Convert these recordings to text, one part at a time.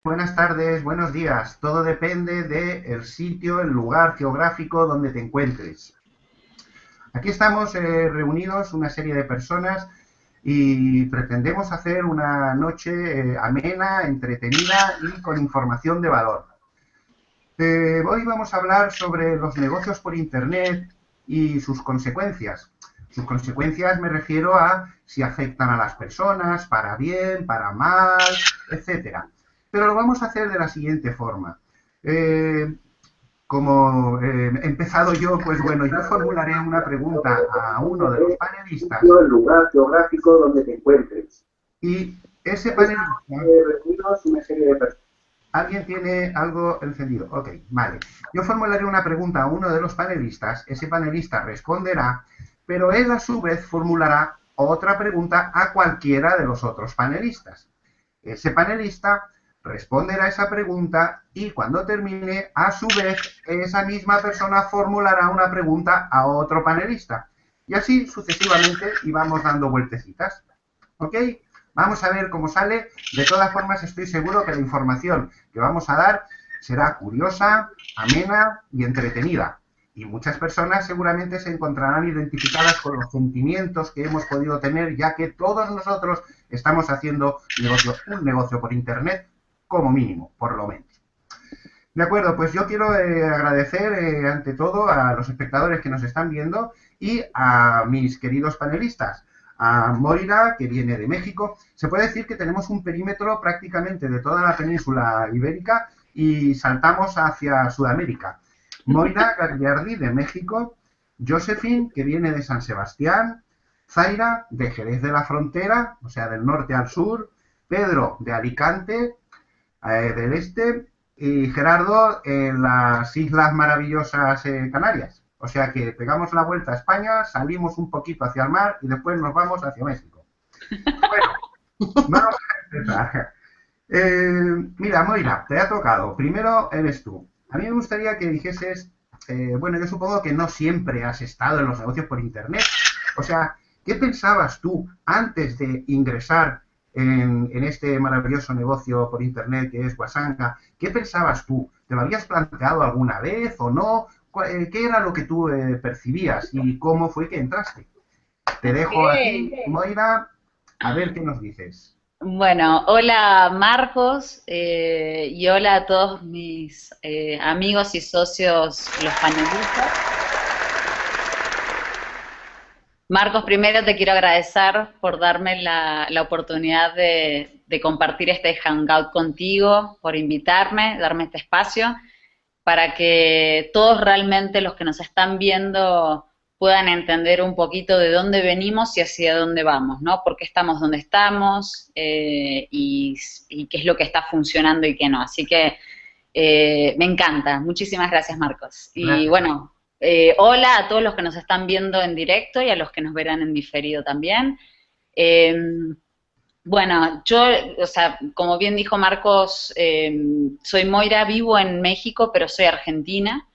Buenas tardes, buenos días. Todo depende del sitio, el lugar geográfico donde te encuentres. Aquí estamos reunidos una serie de personas y pretendemos hacer una noche amena, entretenida y con información de valor. Hoy vamos a hablar sobre los negocios por Internet y sus consecuencias. Sus consecuencias me refiero a si afectan a las personas, para bien, para mal, etcétera. Pero lo vamos a hacer de la siguiente forma. Eh, como he empezado yo, pues bueno, yo formularé una pregunta a uno de los panelistas El lugar geográfico donde te encuentres. y ese Aquí estamos panelista. reunidos una serie de personas. ¿Alguien tiene algo encendido? Ok, vale. Yo formularé una pregunta a uno de los panelistas, ese panelista responderá, pero él a su vez formulará otra pregunta a cualquiera de los otros panelistas. Ese panelista responderá esa pregunta y cuando termine, a su vez, esa misma persona formulará una pregunta a otro panelista. Y así sucesivamente y vamos dando vueltecitas. ¿Ok? Vamos a ver cómo sale. De todas formas, estoy seguro que la información que vamos a dar será curiosa, amena y entretenida. Y muchas personas seguramente se encontrarán identificadas con los sentimientos que hemos podido tener, ya que todos nosotros estamos haciendo un negocio por Internet, como mínimo, por lo menos. De acuerdo, pues yo quiero agradecer ante todo a los espectadores que nos están viendo y a mis queridos panelistas. A Moira, que viene de México. Se puede decir que tenemos un perímetro prácticamente de toda la península ibérica y saltamos hacia Sudamérica. Moira Gagliardi, de México. Josephine, que viene de San Sebastián. Zaira, de Jerez de la Frontera, o sea, del norte al sur. Pedro, de Alicante, del este, y Gerardo en las Islas Maravillosas Canarias. O sea que pegamos la vuelta a España, salimos un poquito hacia el mar y después nos vamos hacia México. Bueno, vamos a empezar. Mira, Moira, te ha tocado. Primero eres tú. A mí me gustaría que dijeses, bueno, yo supongo que no siempre has estado en los negocios por Internet. O sea, ¿qué pensabas tú antes de ingresar en este maravilloso negocio por Internet que es Wasanga? ¿Qué pensabas tú? ¿Te lo habías planteado alguna vez o no? ¿Qué era lo que tú percibías y cómo fue que entraste? Te Ok. dejo a ti, Moira, a ver qué nos dices. Bueno, hola Marcos y hola a todos mis amigos y socios, los panelistas. Marcos, primero te quiero agradecer por darme la oportunidad de compartir este hangout contigo, por invitarme, darme este espacio, para que todos realmente los que nos están viendo puedan entender un poquito de dónde venimos y hacia dónde vamos, ¿no? ¿Por qué estamos donde estamos y qué es lo que está funcionando y qué no? Así que me encanta. Muchísimas gracias, Marcos. Y Gracias a ti. bueno, hola a todos los que nos están viendo en directo y a los que nos verán en diferido también. Eh, bueno, yo, o sea, como bien dijo Marcos, soy Moira, vivo en México, pero soy argentina.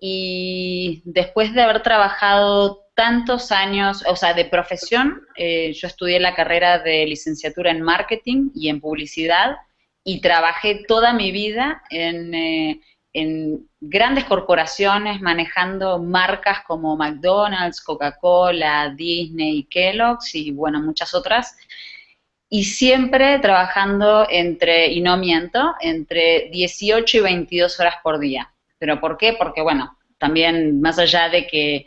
Y después de haber trabajado tantos años, o sea, de profesión, yo estudié la carrera de licenciatura en marketing y en publicidad y trabajé toda mi vida en grandes corporaciones manejando marcas como McDonald's, Coca-Cola, Disney, Kellogg's y bueno, muchas otras y siempre trabajando entre, y no miento, entre 18 y 22 horas por día. ¿Pero por qué? Porque, bueno, también más allá de que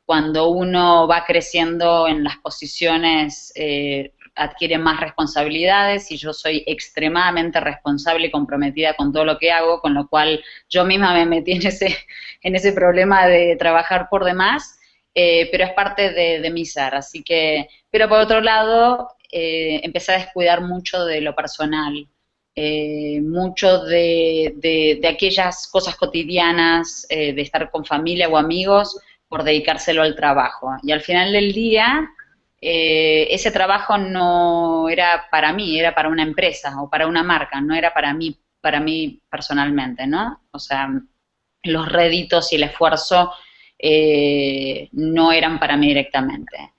cuando uno va creciendo en las posiciones adquiere más responsabilidades y yo soy extremadamente responsable y comprometida con todo lo que hago, con lo cual yo misma me metí en ese problema de trabajar por demás, pero es parte de mi ser. Así que, pero por otro lado, empecé a descuidar mucho de lo personal, mucho de aquellas cosas cotidianas, de estar con familia o amigos, por dedicárselo al trabajo. Y al final del día, ese trabajo no era para mí, era para una empresa o para una marca, no era para mí personalmente, ¿no? O sea, los réditos y el esfuerzo no eran para mí directamente.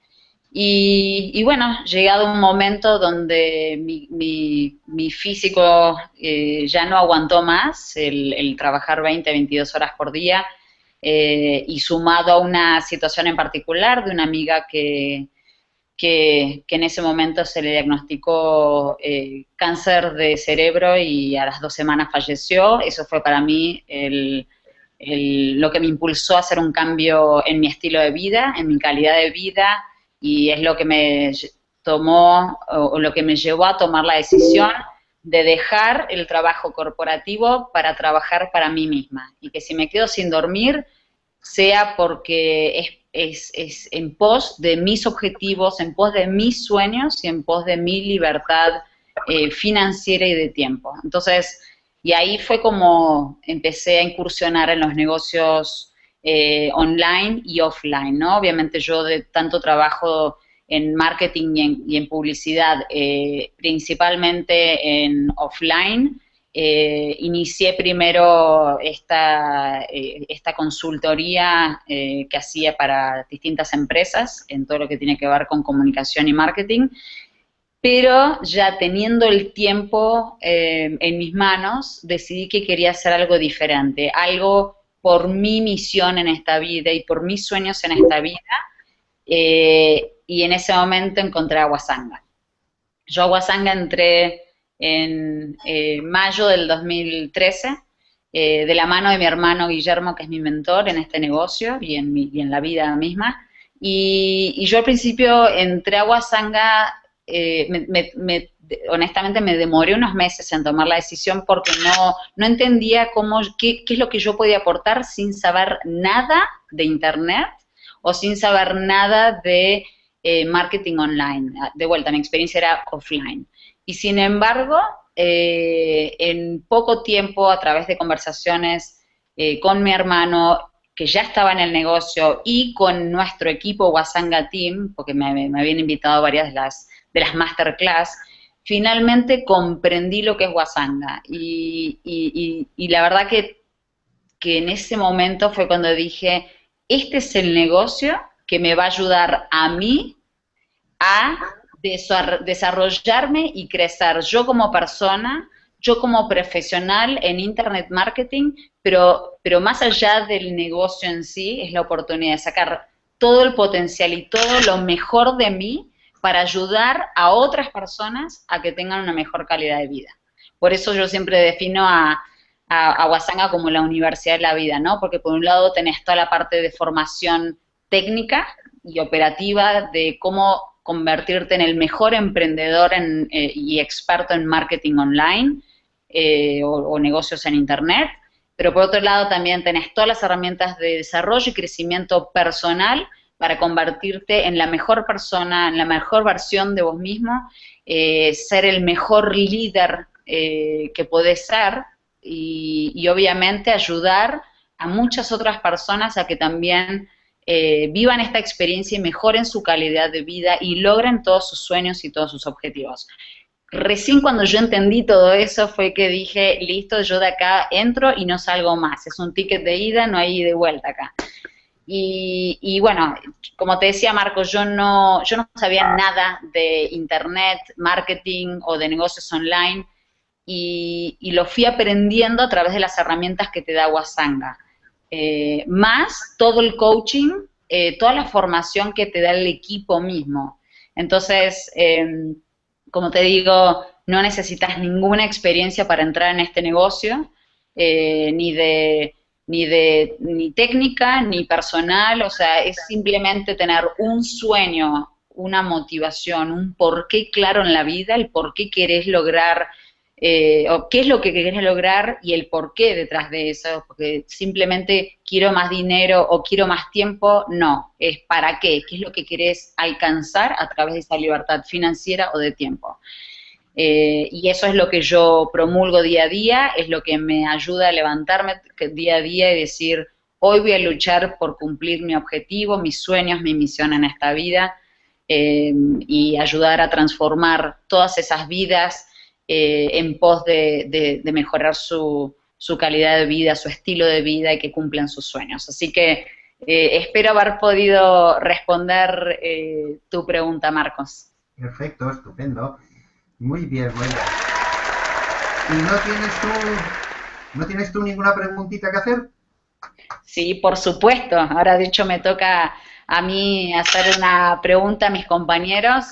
Y bueno, llegado un momento donde mi físico ya no aguantó más el trabajar 20, 22 horas por día, y sumado a una situación en particular de una amiga que en ese momento se le diagnosticó cáncer de cerebro y a las 2 semanas falleció. Eso fue para mí lo que me impulsó a hacer un cambio en mi estilo de vida, en mi calidad de vida, y es lo que me tomó o lo que me llevó a tomar la decisión de dejar el trabajo corporativo para trabajar para mí misma. Y que si me quedo sin dormir, sea porque es en pos de mis objetivos, en pos de mis sueños y en pos de mi libertad financiera y de tiempo. Entonces, y ahí fue como empecé a incursionar en los negocios online y offline, ¿no? Obviamente yo de tanto trabajo en marketing y en publicidad, principalmente en offline. Inicié primero esta consultoría que hacía para distintas empresas en todo lo que tiene que ver con comunicación y marketing, pero ya teniendo el tiempo en mis manos, decidí que quería hacer algo diferente, algo por mi misión en esta vida y por mis sueños en esta vida, y en ese momento encontré a Wasanga. Yo a Wasanga entré en mayo del 2013, de la mano de mi hermano Guillermo, que es mi mentor en este negocio y en la vida misma. Y yo al principio entré a Wasanga, honestamente me demoré unos meses en tomar la decisión porque no entendía qué es lo que yo podía aportar sin saber nada de Internet o sin saber nada de marketing online. De vuelta, mi experiencia era offline. Y sin embargo, en poco tiempo, a través de conversaciones con mi hermano, que ya estaba en el negocio, y con nuestro equipo Wasanga Team, porque me habían invitado a varias de las masterclass, finalmente comprendí lo que es Wasanga. Y la verdad que en ese momento fue cuando dije, este es el negocio que me va a ayudar a mí a desarrollarme y crecer yo como persona, yo como profesional en Internet Marketing, pero más allá del negocio en sí, es la oportunidad de sacar todo el potencial y todo lo mejor de mí para ayudar a otras personas a que tengan una mejor calidad de vida. Por eso yo siempre defino a Wasanga como la universidad de la vida, ¿no? Porque por un lado tenés toda la parte de formación técnica y operativa de cómo convertirte en el mejor emprendedor y experto en marketing online o negocios en Internet, pero por otro lado también tenés todas las herramientas de desarrollo y crecimiento personal para convertirte en la mejor persona, en la mejor versión de vos mismo, ser el mejor líder que podés ser y obviamente ayudar a muchas otras personas a que también vivan esta experiencia y mejoren su calidad de vida y logren todos sus sueños y todos sus objetivos. Recién cuando yo entendí todo eso fue que dije, listo, yo de acá entro y no salgo más. Es un ticket de ida, no hay de vuelta acá. Y bueno, como te decía Marco, yo no sabía nada de internet, marketing o de negocios online y lo fui aprendiendo a través de las herramientas que te da Wasanga. Más todo el coaching, toda la formación que te da el equipo mismo. Entonces, como te digo, no necesitas ninguna experiencia para entrar en este negocio, ni técnica, ni personal, o sea, es simplemente tener un sueño, una motivación, un porqué claro en la vida, el por qué querés lograr o qué es lo que querés lograr y el por qué detrás de eso, porque simplemente quiero más dinero o quiero más tiempo, no, es para qué es lo que querés alcanzar a través de esa libertad financiera o de tiempo. Y eso es lo que yo promulgo día a día, es lo que me ayuda a levantarme día a día y decir, hoy voy a luchar por cumplir mi objetivo, mis sueños, mi misión en esta vida, y ayudar a transformar todas esas vidas en pos de mejorar su calidad de vida, su estilo de vida y que cumplan sus sueños. Así que espero haber podido responder tu pregunta, Marcos. Perfecto, estupendo. Muy bien, muy bien. ¿Y no tienes tú ninguna preguntita que hacer? Sí, por supuesto. Ahora, de hecho, me toca a mí hacer una pregunta a mis compañeros.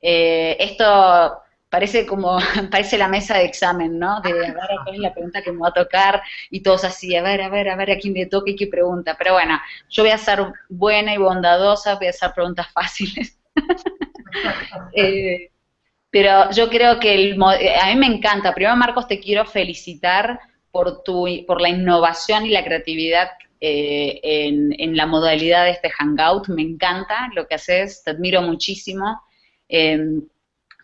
Esto parece como, parece la mesa de examen, ¿no? De a ver cuál es la pregunta que me va a tocar y todos así, a ver, a ver, a ver a quién le toca y qué pregunta. Pero bueno, yo voy a ser buena y bondadosa, voy a hacer preguntas fáciles. Eh, pero yo creo que a mí me encanta. Primero, Marcos, te quiero felicitar por la innovación y la creatividad en la modalidad de este Hangout. Me encanta lo que haces, te admiro muchísimo, eh,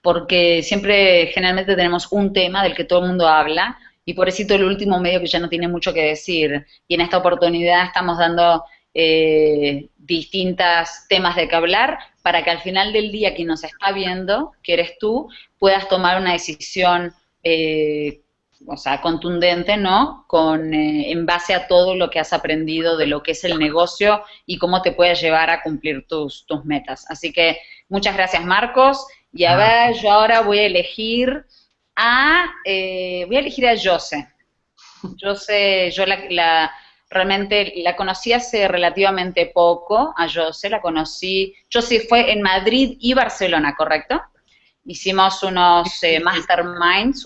porque siempre, generalmente tenemos un tema del que todo el mundo habla, y por eso el último medio que ya no tiene mucho que decir. Y en esta oportunidad estamos dando distintos temas de que hablar para que al final del día quien nos está viendo, que eres tú, puedas tomar una decisión, o sea, contundente, ¿no? En base a todo lo que has aprendido de lo que es el negocio y cómo te puede llevar a cumplir tus metas. Así que muchas gracias, Marcos. Y a Ah, ver, yo ahora voy a elegir a Jose. Jose, realmente la conocí hace relativamente poco, a Jose, Jose fue en Madrid y Barcelona, ¿correcto? Hicimos unos masterminds,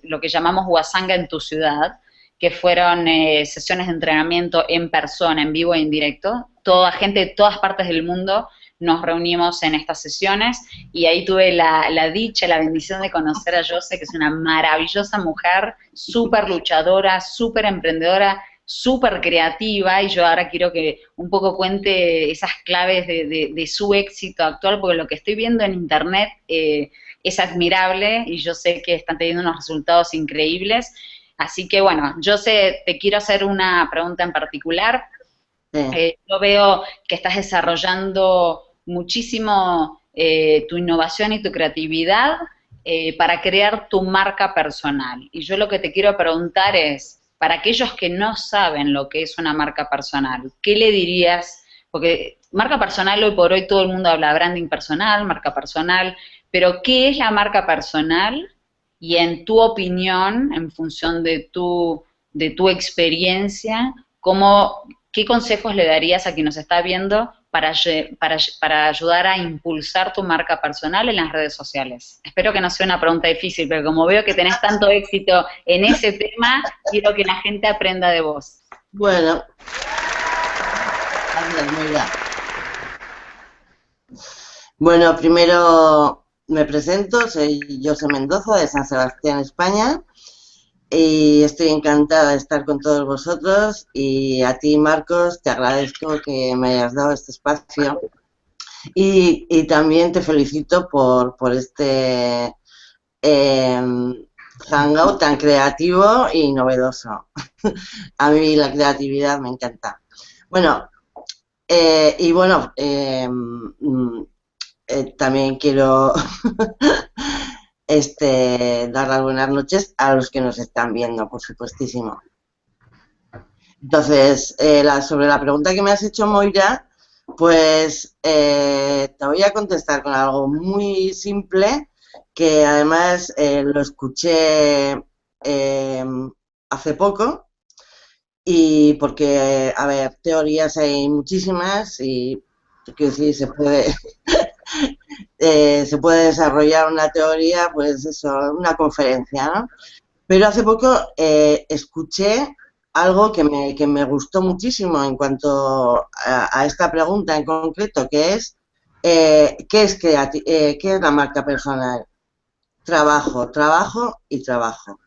lo que llamamos Huasanga en tu ciudad, que fueron sesiones de entrenamiento en persona, en vivo e en directo. Toda gente de todas partes del mundo nos reunimos en estas sesiones y ahí tuve la dicha, la bendición de conocer a Jose, que es una maravillosa mujer, súper luchadora, súper emprendedora, súper creativa, y yo ahora quiero que un poco cuente esas claves de su éxito actual, porque lo que estoy viendo en internet es admirable y yo sé que están teniendo unos resultados increíbles. Así que bueno, yo te quiero hacer una pregunta en particular. Sí. Yo veo que estás desarrollando muchísimo tu innovación y tu creatividad para crear tu marca personal. Y yo lo que te quiero preguntar es, para aquellos que no saben lo que es una marca personal, ¿qué le dirías? Porque marca personal hoy por hoy todo el mundo habla de branding personal, marca personal, pero ¿qué es la marca personal? Y en tu opinión, en función de tu experiencia, ¿qué consejos le darías a quien nos está viendo para ayudar a impulsar tu marca personal en las redes sociales? Espero que no sea una pregunta difícil, pero como veo que tenés tanto éxito en ese tema, quiero que la gente aprenda de vos. Bueno, gracias, mira. Bueno, primero me presento, soy Jose Mendoza de San Sebastián, España, y estoy encantada de estar con todos vosotros, y a ti, Marcos, te agradezco que me hayas dado este espacio y también te felicito por este hangout tan creativo y novedoso. A mí la creatividad me encanta. Bueno, y bueno, también quiero dar las buenas noches a los que nos están viendo, por supuestísimo. Entonces, sobre la pregunta que me has hecho, Moira, pues te voy a contestar con algo muy simple, que además lo escuché hace poco, y porque, a ver, teorías hay muchísimas y, quiero decir, se puede desarrollar una teoría, pues eso, una conferencia, ¿no? Pero hace poco escuché algo que me gustó muchísimo en cuanto a esta pregunta en concreto, que es ¿qué es la marca personal? Trabajo, trabajo y trabajo.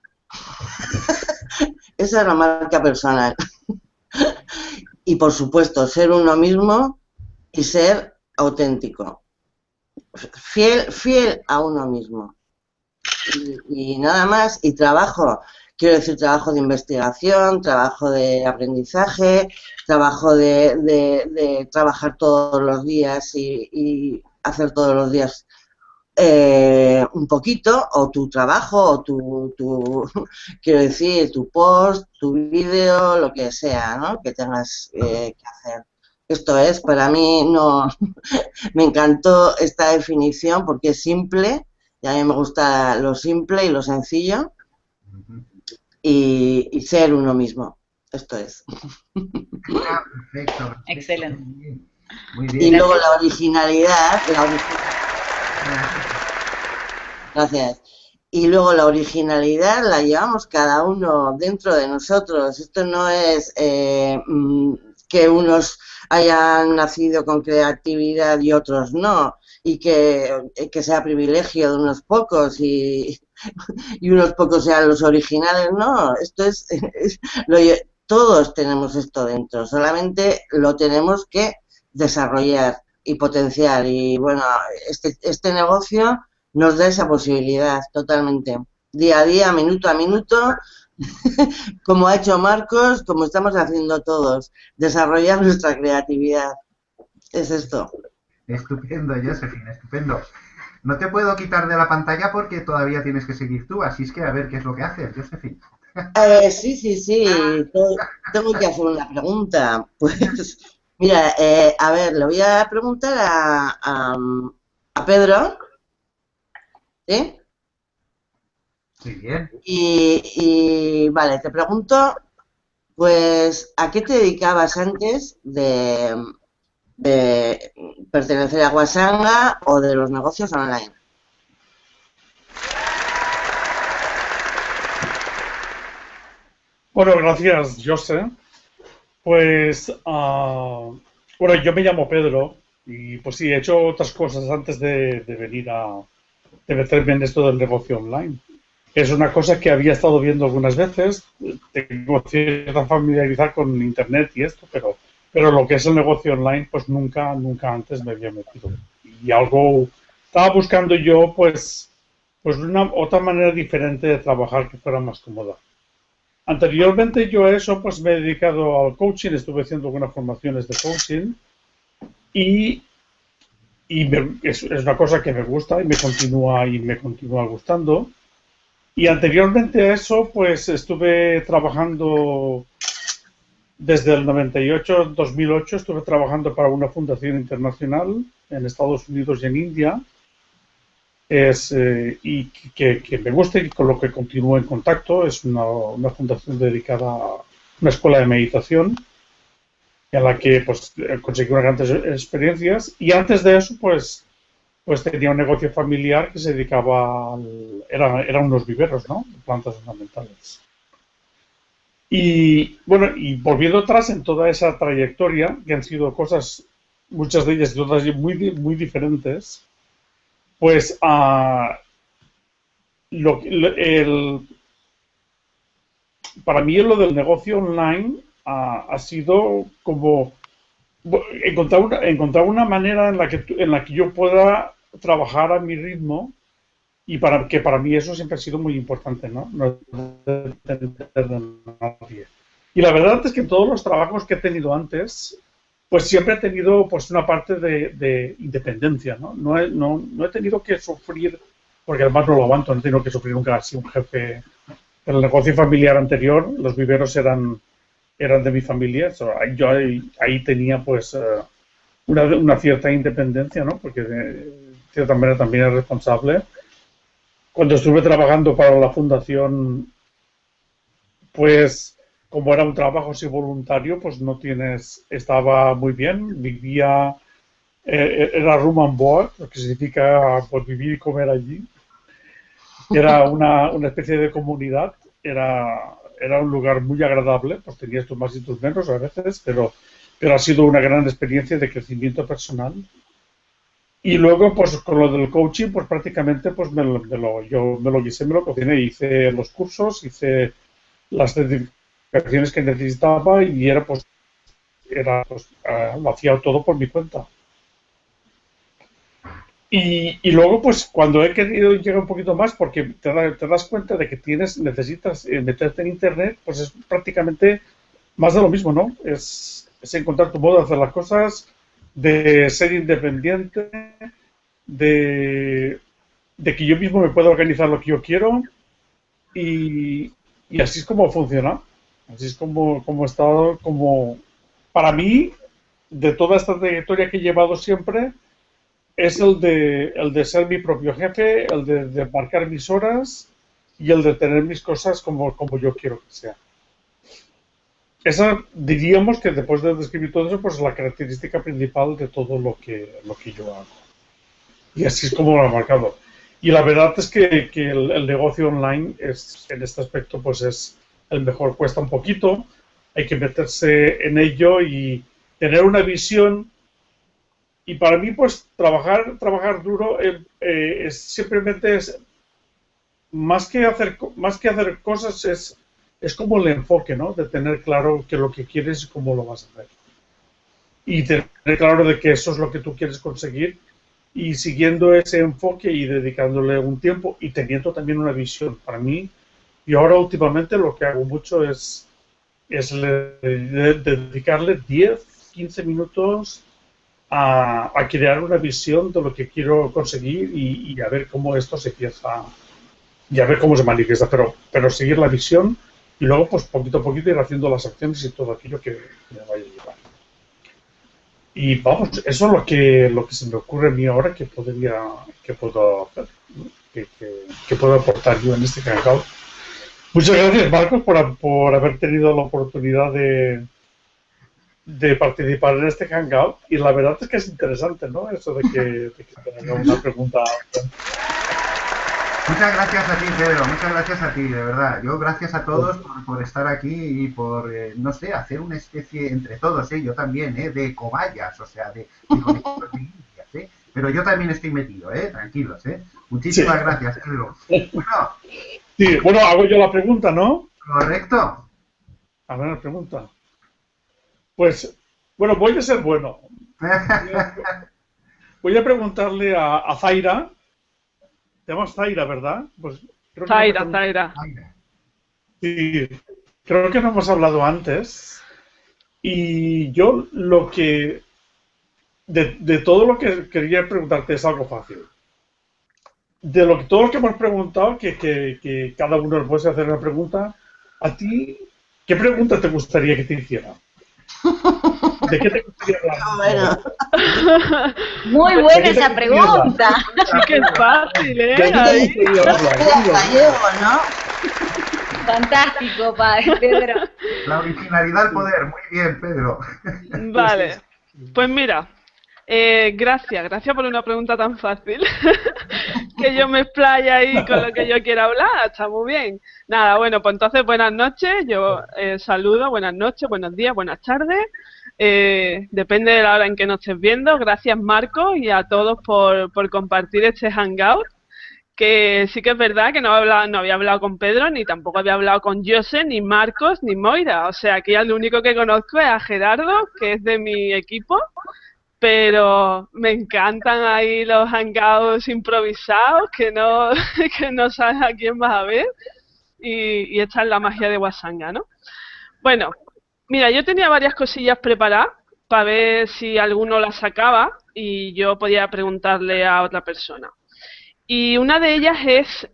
Esa es la marca personal. Y por supuesto, ser uno mismo y ser auténtico. Fiel a uno mismo. Y nada más. Y trabajo, quiero decir, trabajo de investigación, trabajo de aprendizaje, trabajo de trabajar todos los días y hacer todos los días un poquito, o tu trabajo, o quiero decir, tu post, tu vídeo, lo que sea, ¿no? Que tengas que hacer. Esto es, para mí, no, me encantó esta definición porque es simple, y a mí me gusta lo simple y lo sencillo, y ser uno mismo. Esto es. Ah, perfecto. Excelente. Muy bien. Y luego la originalidad, gracias. Y luego la originalidad la llevamos cada uno dentro de nosotros. Esto no es que unos hayan nacido con creatividad y otros no, y que sea privilegio de unos pocos y unos pocos sean los originales, no. Esto todos tenemos esto dentro, solamente lo tenemos que desarrollar y potenciar. Y bueno, este negocio nos da esa posibilidad totalmente. Día a día, minuto a minuto, como ha hecho Marcos, como estamos haciendo todos, desarrollar nuestra creatividad. Es esto. Estupendo, Josephine, estupendo. No te puedo quitar de la pantalla porque todavía tienes que seguir tú, así es que a ver qué es lo que haces, Josephine. Sí. Tengo que hacer una pregunta. Pues, mira, a ver, le voy a preguntar a Pedro. ¿Sí? Muy bien. Y vale, te pregunto, pues, ¿a qué te dedicabas antes de pertenecer a Wasanga o de los negocios online? Bueno, gracias, José. Pues, bueno, yo me llamo Pedro y pues sí, he hecho otras cosas antes de venir de meterme en esto del negocio online. Es una cosa que había estado viendo algunas veces, tengo cierta familiaridad con Internet y esto, pero lo que es el negocio online, pues nunca antes me había metido. Y estaba buscando yo, pues una otra manera diferente de trabajar que fuera más cómoda. Anteriormente yo a eso pues me he dedicado al coaching, estuve haciendo algunas formaciones de coaching y es una cosa que me gusta y me continúa gustando. Y anteriormente a eso, pues estuve trabajando desde el 98, 2008, estuve trabajando para una fundación internacional en Estados Unidos y en India. Y que me gusta y con lo que continúo en contacto. Es una fundación dedicada a una escuela de meditación en la que pues conseguí unas grandes experiencias. Y antes de eso, pues tenía un negocio familiar que se dedicaba eran unos viveros, ¿no? De plantas ornamentales. Y bueno, y volviendo atrás en toda esa trayectoria, que han sido cosas, muchas de ellas todas muy, muy diferentes, pues para mí lo del negocio online ha sido como encontrar una manera en la que yo pueda trabajar a mi ritmo y que para mí eso siempre ha sido muy importante, ¿no? No depender de nadie. Y la verdad es que en todos los trabajos que he tenido antes, pues siempre he tenido pues una parte de independencia, ¿no? No he tenido que sufrir, porque además no lo aguanto, no he tenido que sufrir nunca así un jefe. En el negocio familiar anterior, los viveros eran de mi familia, yo ahí tenía pues una cierta independencia, ¿no? Porque de cierta manera también era responsable. Cuando estuve trabajando para la fundación, pues como era un trabajo así voluntario, pues estaba muy bien, vivía, era room and board, lo que significa pues vivir y comer allí. Era una especie de comunidad, era un lugar muy agradable, pues tenías tus más y tus menos a veces, pero ha sido una gran experiencia de crecimiento personal. Y luego, pues con lo del coaching, pues prácticamente pues yo me lo guisé, me lo cociné, hice los cursos, hice las certificaciones que necesitaba y lo hacía todo por mi cuenta. Y luego, pues, cuando he querido llegar un poquito más, porque te das cuenta de que necesitas meterte en Internet, pues es prácticamente más de lo mismo, ¿no? Es encontrar tu modo de hacer las cosas, de ser independiente, de de que yo mismo me puedo organizar lo que yo quiero y así es como funciona. Así es como he estado, como para mí, de toda esta trayectoria que he llevado siempre, es el de ser mi propio jefe, el de marcar mis horas y el de tener mis cosas como yo quiero que sea. Esa diríamos que después de describir todo eso, pues es la característica principal de todo lo que yo hago. Y así es como lo he marcado. Y la verdad es que el negocio online es, en este aspecto, pues es el mejor. Cuesta un poquito, hay que meterse en ello y tener una visión. Y para mí, pues, trabajar duro es simplemente más que hacer cosas, es como el enfoque, ¿no? De tener claro que lo que quieres y cómo lo vas a hacer. Y tener claro de que eso es lo que tú quieres conseguir y siguiendo ese enfoque y dedicándole un tiempo y teniendo también una visión. Para mí, y ahora últimamente lo que hago mucho es dedicarle 10, 15 minutos a crear una visión de lo que quiero conseguir y a ver cómo esto se empieza y a ver cómo se manifiesta, pero seguir la visión y luego pues poquito a poquito ir haciendo las acciones y todo aquello que me vaya a llevar. Y vamos, eso es lo que se me ocurre a mí ahora que puedo hacer, ¿no? que puedo aportar yo en este Hangout. Muchas gracias, Marcos, por haber tenido la oportunidad de participar en este Hangout. Y la verdad es que es interesante, ¿no? Eso de que te haga una pregunta. Muchas gracias a ti, Pedro, muchas gracias a ti, de verdad. Yo gracias a todos por estar aquí y por, no sé, hacer una especie entre todos, yo también, de cobayas, o sea, de conejos de indias, pero yo también estoy metido, tranquilos, Muchísimas gracias, Pedro. Bueno, sí, bueno, hago yo la pregunta, ¿no? Correcto. A ver, la pregunta. Pues, bueno, voy a ser bueno. Voy a preguntarle a Zaira. Te llamas Zaira, ¿verdad? Pues creo que Zaira. Sí, creo que no hemos hablado antes. Y yo lo que... De todo lo que quería preguntarte es algo fácil. Todo lo que hemos preguntado, que cada uno nos puede hacer una pregunta, a ti, ¿qué pregunta te gustaría que te hiciera? ¿De qué te gustaría hablar? Bueno. Muy buena esa pregunta. Sí que es fácil, ¿De qué te gustaría hablar? Gallego, ¿no? Fantástico, padre Pedro. La originalidad al poder, muy bien, Pedro. Vale, pues mira, gracias por una pregunta tan fácil. Que yo me explaye ahí con lo que yo quiera hablar, está muy bien. Nada, bueno, pues entonces buenas noches, yo saludo, buenas noches, buenos días, buenas tardes. Depende de la hora en que nos estés viendo. Gracias, Marco, y a todos por compartir este Hangout. Que sí que es verdad que no había hablado con Pedro, ni tampoco había hablado con Jose, ni Marcos, ni Moira. O sea, aquí al único que conozco es a Gerardo, que es de mi equipo. Pero me encantan ahí los hangouts improvisados, que no sabes a quién vas a ver. Y esta es la magia de Wasanga, ¿no? Bueno, mira, yo tenía varias cosillas preparadas para ver si alguno las sacaba y yo podía preguntarle a otra persona. Y una de ellas es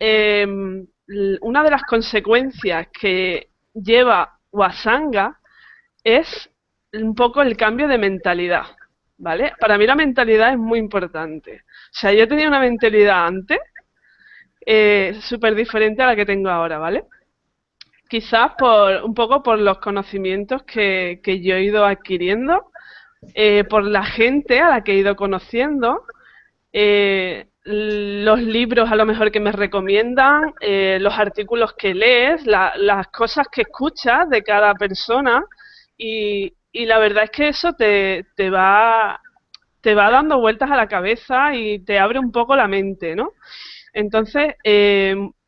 una de las consecuencias que lleva Wasanga es un poco el cambio de mentalidad, ¿vale? Para mí la mentalidad es muy importante. O sea, yo tenía una mentalidad antes súper diferente a la que tengo ahora, ¿vale? Quizás un poco por los conocimientos que yo he ido adquiriendo, por la gente a la que he ido conociendo, los libros a lo mejor que me recomiendan, los artículos que lees, las cosas que escuchas de cada persona y la verdad es que eso te va dando vueltas a la cabeza y te abre un poco la mente, ¿no? Entonces,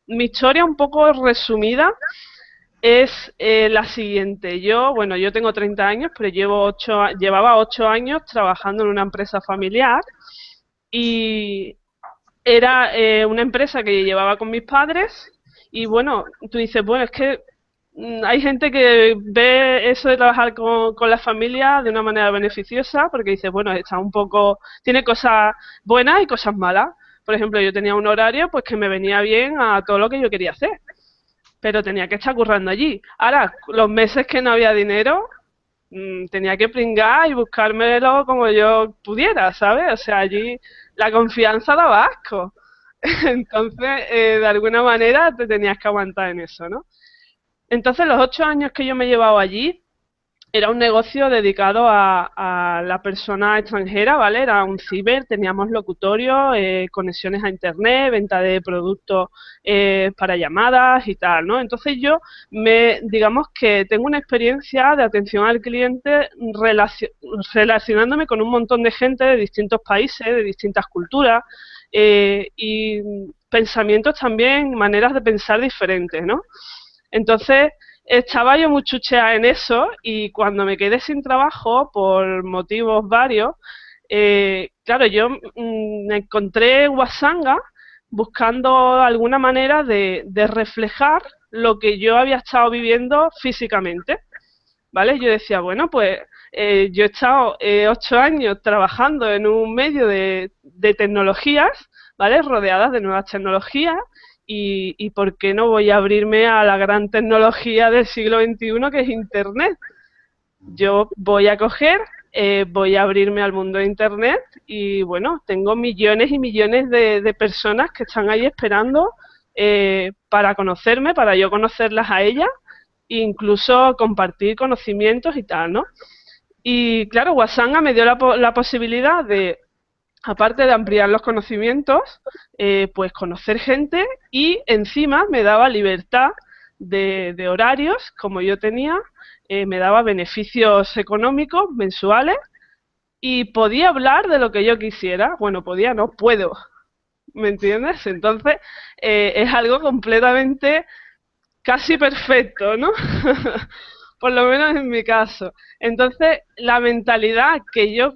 mi historia un poco resumida es la siguiente. Yo tengo 30 años, pero llevaba 8 años trabajando en una empresa familiar y era una empresa que llevaba con mis padres y bueno, tú dices, bueno, es que hay gente que ve eso de trabajar con la familia de una manera beneficiosa porque dice, bueno, está un poco, tiene cosas buenas y cosas malas. por ejemplo, yo tenía un horario pues que me venía bien a todo lo que yo quería hacer, pero tenía que estar currando allí. Ahora, los meses que no había dinero, tenía que pringar y buscármelo como yo pudiera, ¿sabes? O sea, allí la confianza daba asco. Entonces, de alguna manera te tenías que aguantar en eso, ¿no? Entonces, los 8 años que yo me he llevado allí, era un negocio dedicado a la persona extranjera, ¿vale? Era un ciber, teníamos locutorio, conexiones a internet, venta de productos para llamadas y tal, ¿no? Entonces yo digamos que tengo una experiencia de atención al cliente relacionándome con un montón de gente de distintos países, de distintas culturas y pensamientos también, maneras de pensar diferentes, ¿no? Entonces, estaba yo muy chucheada en eso y cuando me quedé sin trabajo por motivos varios, claro, yo me encontré Wasanga buscando alguna manera de reflejar lo que yo había estado viviendo físicamente, ¿vale? Yo decía, bueno, pues yo he estado 8 años trabajando en un medio de tecnologías, ¿vale? Rodeadas de nuevas tecnologías. Y ¿por qué no voy a abrirme a la gran tecnología del siglo XXI que es Internet? Yo voy a coger, voy a abrirme al mundo de Internet y bueno, tengo millones y millones de personas que están ahí esperando para conocerme, para yo conocerlas a ellas e incluso compartir conocimientos y tal, ¿no? Y claro, Wasanga me dio la posibilidad de, aparte de ampliar los conocimientos, pues conocer gente y encima me daba libertad de horarios, como yo tenía, me daba beneficios económicos mensuales y podía hablar de lo que yo quisiera. Bueno, podía, no, puedo, ¿me entiendes? Entonces, es algo completamente casi perfecto, ¿no? Por lo menos en mi caso. Entonces, la mentalidad que yo,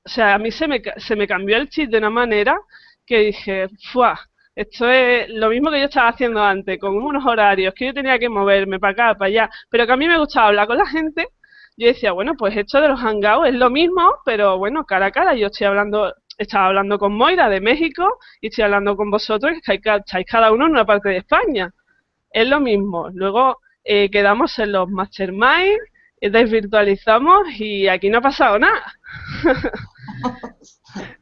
o sea, a mí se me cambió el chip de una manera que dije, ¡fua! Esto es lo mismo que yo estaba haciendo antes, con unos horarios que yo tenía que moverme para acá, para allá, pero que a mí me gustaba hablar con la gente. Yo decía, bueno, pues esto de los hangouts es lo mismo, pero bueno, cara a cara. Yo estaba hablando con Moira de México y estoy hablando con vosotros, que estáis cada uno en una parte de España. Es lo mismo. Luego quedamos en los mastermind, desvirtualizamos y aquí no ha pasado nada.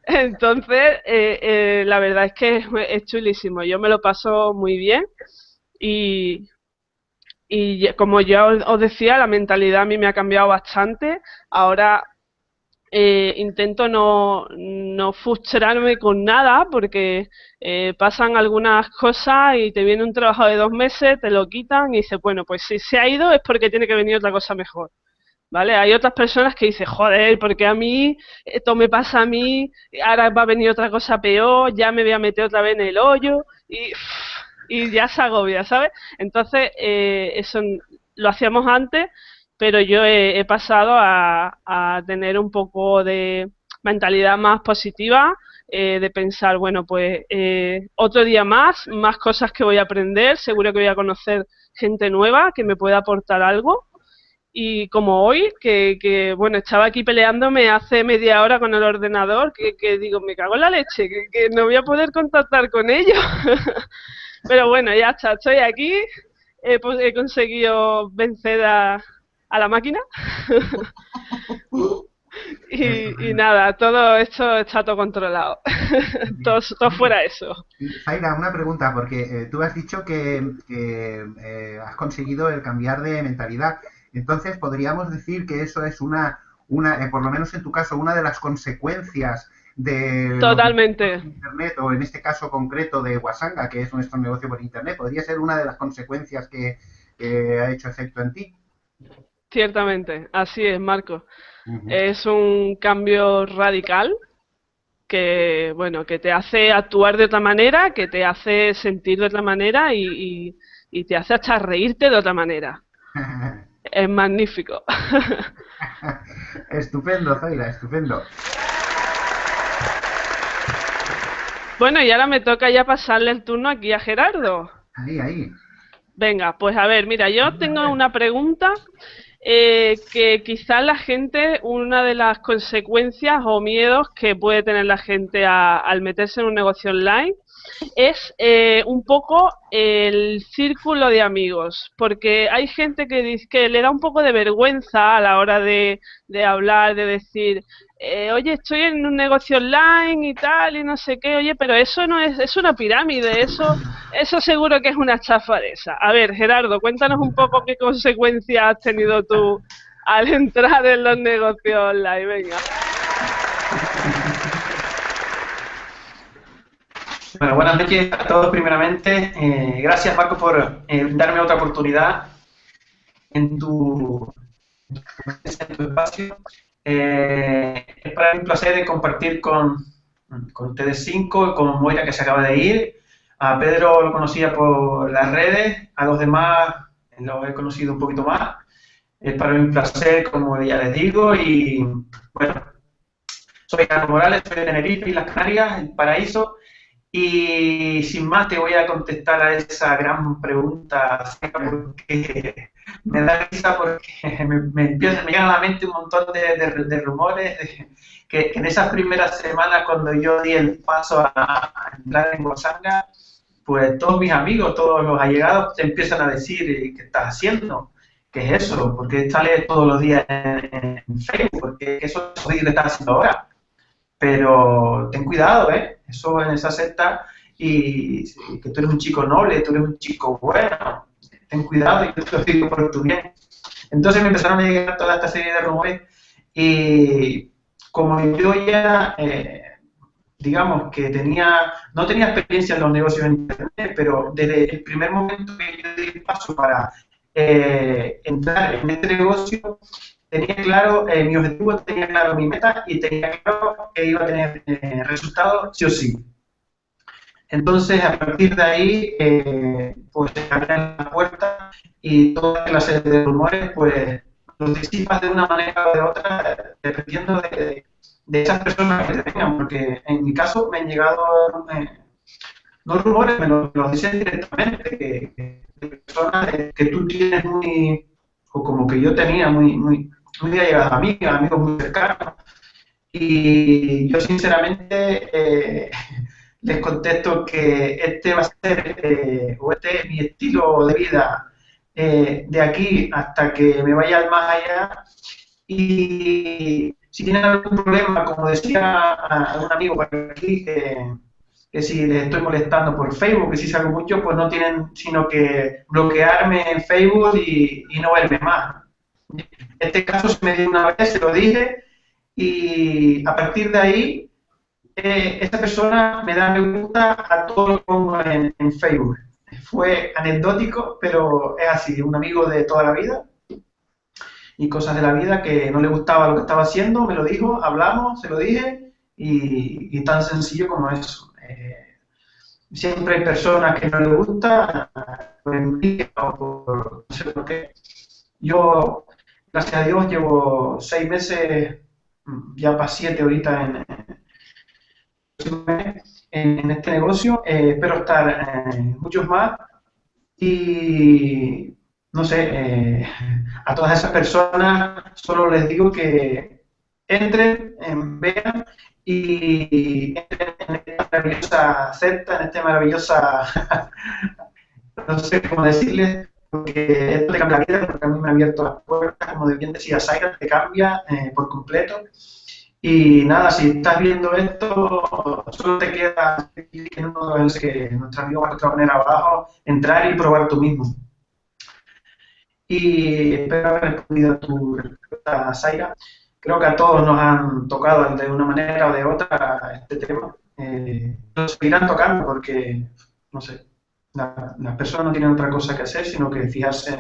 Entonces, la verdad es que es chulísimo. Yo me lo paso muy bien y como ya os decía, la mentalidad a mí me ha cambiado bastante. Ahora intento no frustrarme con nada porque pasan algunas cosas y te viene un trabajo de 2 meses, te lo quitan y dices, bueno, pues si se ha ido es porque tiene que venir otra cosa mejor. ¿Vale? Hay otras personas que dicen, joder, porque a mí, esto me pasa a mí, ahora va a venir otra cosa peor, ya me voy a meter otra vez en el hoyo y ya se agobia, ¿sabes? Entonces, eso lo hacíamos antes, pero yo he pasado a tener un poco de mentalidad más positiva, de pensar, bueno, pues otro día más cosas que voy a aprender, seguro que voy a conocer gente nueva que me pueda aportar algo. Y como hoy, bueno, estaba aquí peleándome hace media hora con el ordenador, que digo, me cago en la leche, que no voy a poder contactar con ellos. Pero bueno, ya está, estoy aquí, he conseguido vencer a la máquina. Y nada, todo esto está todo controlado. todo fuera eso. Zaira, una pregunta, porque tú has dicho que has conseguido el cambiar de mentalidad. Entonces, podríamos decir que eso es por lo menos en tu caso, una de las consecuencias de Totalmente. Internet, o en este caso concreto de Wasanga, que es nuestro negocio por Internet. ¿Podría ser una de las consecuencias que ha hecho efecto en ti? Ciertamente, así es, Marco. Es un cambio radical que, bueno, que te hace actuar de otra manera, que te hace sentir de otra manera y te hace hasta reírte de otra manera. Es magnífico. Estupendo, Zaira, estupendo. Bueno, y ahora me toca ya pasarle el turno aquí a Gerardo. Ahí. Venga, pues a ver, mira, yo tengo una pregunta que quizás la gente, una de las consecuencias o miedos que puede tener la gente al meterse en un negocio online es un poco el círculo de amigos, porque hay gente que dice que le da un poco de vergüenza a la hora de hablar, de decir, oye, estoy en un negocio online y tal, y no sé qué, oye, pero eso no es una pirámide, eso seguro que es una estafa de esa. A ver, Gerardo, cuéntanos un poco qué consecuencias has tenido tú al entrar en los negocios online, venga. Bueno, buenas noches a todos primeramente. Gracias, Marco, por darme otra oportunidad en tu espacio. Es para mí un placer compartir con ustedes cinco, con Moira, que se acaba de ir. A Pedro lo conocía por las redes, a los demás los he conocido un poquito más. Es para mí un placer, como ya les digo, y bueno, soy Carlos Morales, soy de Tenerife, Islas Canarias, el paraíso. Y sin más te voy a contestar a esa gran pregunta, porque me da risa, porque me llegan a la mente un montón de rumores, que en esas primeras semanas cuando yo di el paso a entrar en Gozanga, pues todos mis amigos, todos los allegados te empiezan a decir, ¿qué estás haciendo? ¿Qué es eso? ¿Por qué sales todos los días en Facebook? Porque eso es lo que estás haciendo ahora. Pero ten cuidado, eso en esa secta, y que tú eres un chico noble, tú eres un chico bueno, ten cuidado, y yo te lo digo por tu bien. Entonces me empezaron a llegar toda esta serie de rumores, y como yo ya, digamos que no tenía experiencia en los negocios en Internet, pero desde el primer momento que yo di el paso para entrar en este negocio, tenía claro mi objetivo, tenía claro mi meta y tenía claro que iba a tener resultados sí o sí. Entonces, a partir de ahí, pues se abren la puerta y toda clase de rumores, pues los disipas de una manera o de otra, dependiendo de esas personas que te vengan, porque en mi caso me han llegado, no rumores, me lo dicen directamente, que personas que tú tienes o como que yo tenía muy allegadas amigas, amigos muy cercanos, y yo sinceramente les contesto que este va a ser, o este es mi estilo de vida de aquí hasta que me vaya al más allá, y si tienen algún problema, como decía a un amigo por aquí, que si les estoy molestando por Facebook, que si salgo mucho, pues no tienen sino que bloquearme en Facebook y no verme más. Este caso se me dio una vez, se lo dije, y a partir de ahí, esta persona me da me gusta a todo lo que pongo en Facebook. Fue anecdótico, pero es así, un amigo de toda la vida y cosas de la vida que no le gustaba lo que estaba haciendo, me lo dijo, hablamos, se lo dije, y tan sencillo como eso. Siempre hay personas que no les gusta, por envidia o por no sé por qué. Yo, gracias a Dios, llevo 6 meses, ya para 7 ahorita en este negocio. Espero estar muchos más, y no sé, a todas esas personas solo les digo que entren, vean y entren en esta maravillosa secta, en esta maravillosa, no sé cómo decirles, porque esto te cambia la vida, porque a mí me ha abierto las puertas, como bien decía Zaira, te cambia por completo. Y nada, si estás viendo esto, solo te queda en uno de los que nuestro amigo Marco te va a poner abajo, entrar y probar tú mismo. Y espero haber respondido a tu respuesta, Zaira. Creo que a todos nos han tocado de una manera o de otra este tema. Nos seguirán tocando porque, no sé, las personas no tienen otra cosa que hacer sino que fijarse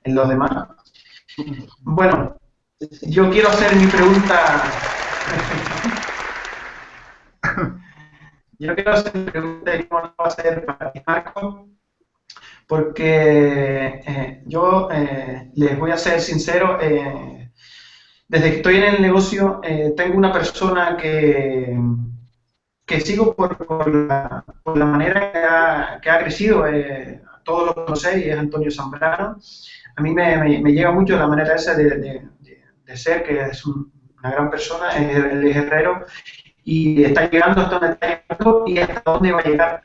en los demás. Bueno, yo quiero hacer mi pregunta. Yo quiero hacer mi pregunta y cómo va a ser para ti, Marco, porque yo les voy a ser sincero. Desde que estoy en el negocio, tengo una persona que sigo por la manera que ha crecido. Todos lo conocéis, es Antonio Zambrano. a mí me llega mucho la manera esa de ser, que es una gran persona, él es herrero, y está llegando hasta donde está llegando y hasta dónde va a llegar.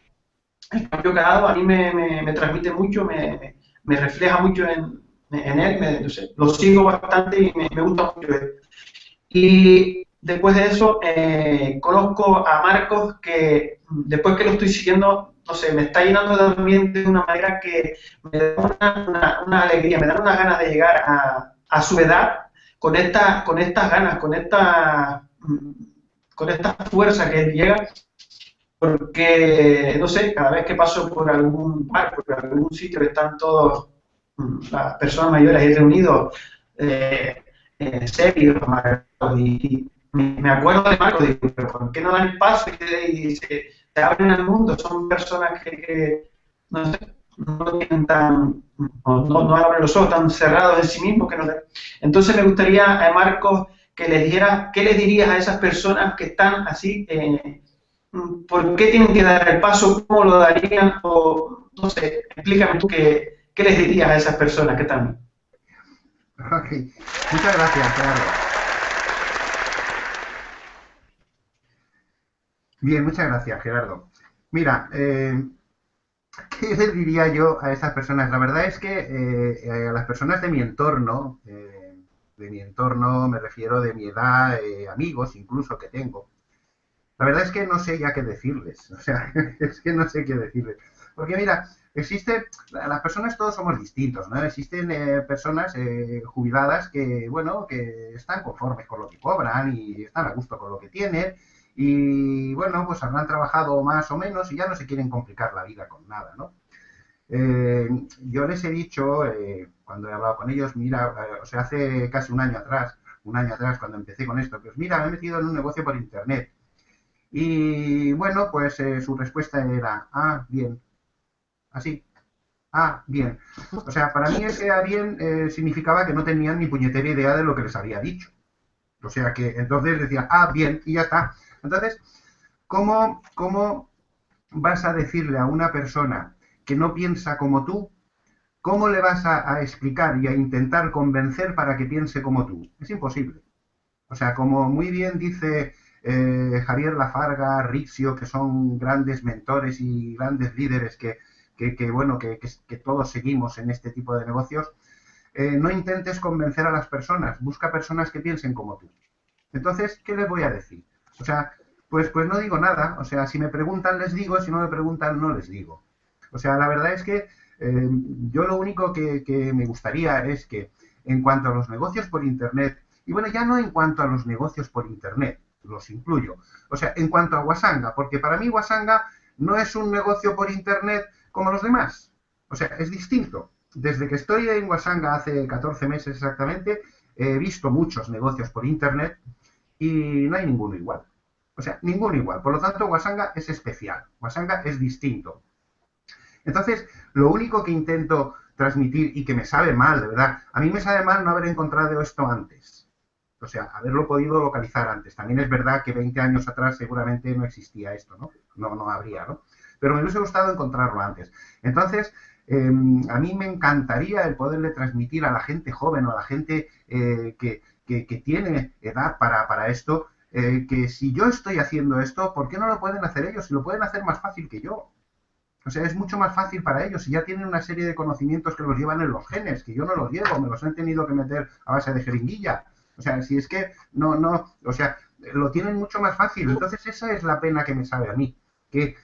El cambio que ha dado a mí me transmite mucho, me refleja mucho en él, no sé, lo sigo bastante y me gusta mucho él. Y después de eso, conozco a Marcos, que después que lo estoy siguiendo, no sé, me está llenando también de una manera que me da una alegría, me da unas ganas de llegar a su edad con estas ganas, con esta fuerza que él llega, porque, no sé, cada vez que paso por algún parque, por algún sitio que están todos las personas mayores ahí reunidos, serios, y me acuerdo de Marco, digo, pero ¿por qué no dan el paso y se abren al mundo? Son personas que no sé, no tienen no abren los ojos, tan cerrados en sí mismos que no. Entonces me gustaría, Marcos, que les dijera, ¿qué les dirías a esas personas que están así? ¿Por qué tienen que dar el paso? ¿Cómo lo darían? O no sé, explícame tú qué les dirías a esas personas que están. Ok, muchas gracias, Gerardo. Bien, muchas gracias, Gerardo. Mira, ¿qué les diría yo a esas personas? La verdad es que a las personas de mi entorno me refiero de mi edad, amigos incluso que tengo, la verdad es que no sé ya qué decirles, o sea, es que no sé qué decirles. Porque mira, las personas todos somos distintos, ¿no? Existen personas jubiladas que, bueno, que están conformes con lo que cobran y están a gusto con lo que tienen y, bueno, pues habrán trabajado más o menos y ya no se quieren complicar la vida con nada, ¿no? Yo les he dicho, cuando he hablado con ellos, mira, o sea, hace casi un año atrás, cuando empecé con esto, pues mira, me he metido en un negocio por internet. Y bueno, pues su respuesta era, ah, bien, así, ah, bien. O sea, para mí ese ah, bien significaba que no tenían ni puñetera idea de lo que les había dicho. O sea que entonces decía, ah, bien, y ya está. Entonces, ¿cómo vas a decirle a una persona que no piensa como tú, cómo le vas a explicar y a intentar convencer para que piense como tú? Es imposible. O sea, como muy bien dice Javier Lafarga, Rixio, que son grandes mentores y grandes líderes bueno, que todos seguimos en este tipo de negocios, no intentes convencer a las personas, busca personas que piensen como tú. Entonces, ¿qué les voy a decir? O sea, pues no digo nada, o sea, si me preguntan les digo, si no me preguntan no les digo. O sea, la verdad es que yo lo único que me gustaría es que en cuanto a los negocios por Internet, y bueno, ya no en cuanto a los negocios por Internet, los incluyo, o sea, en cuanto a Wasanga, porque para mí Wasanga no es un negocio por Internet como los demás, o sea, es distinto. Desde que estoy en Wasanga hace 14 meses exactamente, he visto muchos negocios por Internet y no hay ninguno igual. O sea, ninguno igual. Por lo tanto, Wasanga es especial. Wasanga es distinto. Entonces, lo único que intento transmitir y que me sabe mal, de verdad, a mí me sabe mal no haber encontrado esto antes. O sea, haberlo podido localizar antes. También es verdad que 20 años atrás seguramente no existía esto, ¿no? No habría, ¿no? Pero me hubiese gustado encontrarlo antes. Entonces, a mí me encantaría el poderle transmitir a la gente joven o a la gente que tiene edad para esto, que si yo estoy haciendo esto, ¿por qué no lo pueden hacer ellos? Si lo pueden hacer más fácil que yo. O sea, es mucho más fácil para ellos. Si ya tienen una serie de conocimientos que los llevan en los genes, que yo no los llevo, me los han tenido que meter a base de jeringuilla. O sea, si es que o sea, lo tienen mucho más fácil. Entonces esa es la pena que me sabe a mí, que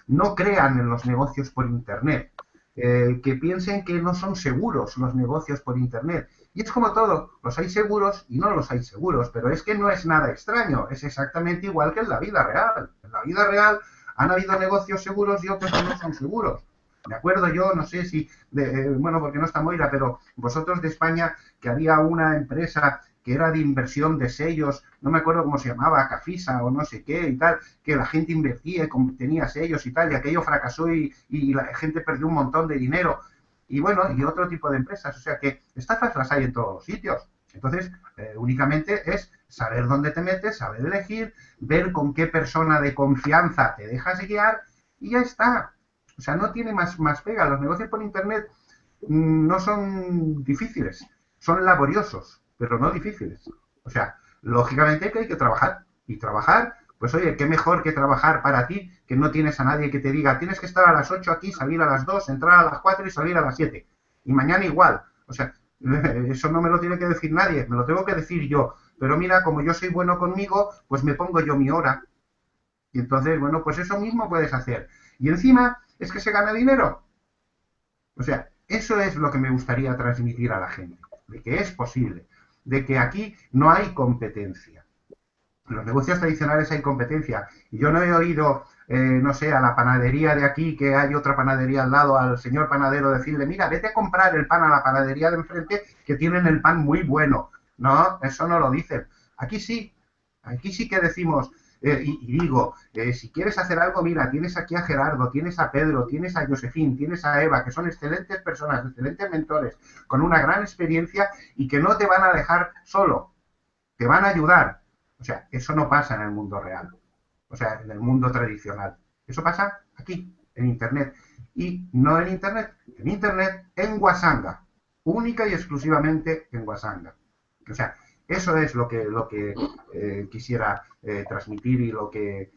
no crean en los negocios por Internet, que piensen que no son seguros los negocios por Internet. Y es como todo, los hay seguros y no los hay seguros, pero es que no es nada extraño, es exactamente igual que en la vida real. En la vida real han habido negocios seguros y otros que no son seguros. Me acuerdo yo, no sé si, bueno, porque no está Moira, pero vosotros de España, que había una empresa que era de inversión de sellos, no me acuerdo cómo se llamaba, Cafisa o no sé qué y tal, que la gente invertía, tenía sellos y tal, y aquello fracasó y la gente perdió un montón de dinero. Y bueno, y otro tipo de empresas, o sea que estafas las hay en todos los sitios. Entonces, únicamente es saber dónde te metes, saber elegir, ver con qué persona de confianza te dejas guiar y ya está. O sea, no tiene más pega. Los negocios por Internet no son difíciles, son laboriosos, pero no difíciles. O sea, lógicamente que hay que trabajar. Y trabajar, pues oye, qué mejor que trabajar para ti, que no tienes a nadie que te diga, tienes que estar a las 8 aquí, salir a las 2, entrar a las 4 y salir a las 7. Y mañana igual. O sea, eso no me lo tiene que decir nadie, me lo tengo que decir yo. Pero mira, como yo soy bueno conmigo, pues me pongo yo mi hora. Y entonces, bueno, pues eso mismo puedes hacer. Y encima es que se gana dinero. O sea, eso es lo que me gustaría transmitir a la gente, de que es posible, de que aquí no hay competencia. En los negocios tradicionales hay competencia. Y yo no he oído, no sé, a la panadería de aquí, que hay otra panadería al lado, al señor panadero decirle, mira, vete a comprar el pan a la panadería de enfrente, que tienen el pan muy bueno. No, eso no lo dicen. Aquí sí que decimos, y digo, si quieres hacer algo, mira, tienes aquí a Gerardo, tienes a Pedro, tienes a Josefín, tienes a Eva, que son excelentes personas, excelentes mentores, con una gran experiencia y que no te van a dejar solo, te van a ayudar. O sea, eso no pasa en el mundo real, o sea, en el mundo tradicional. Eso pasa aquí, en Internet. Y no en Internet, en Wasanga, única y exclusivamente en Wasanga. O sea, eso es lo que quisiera transmitir y lo que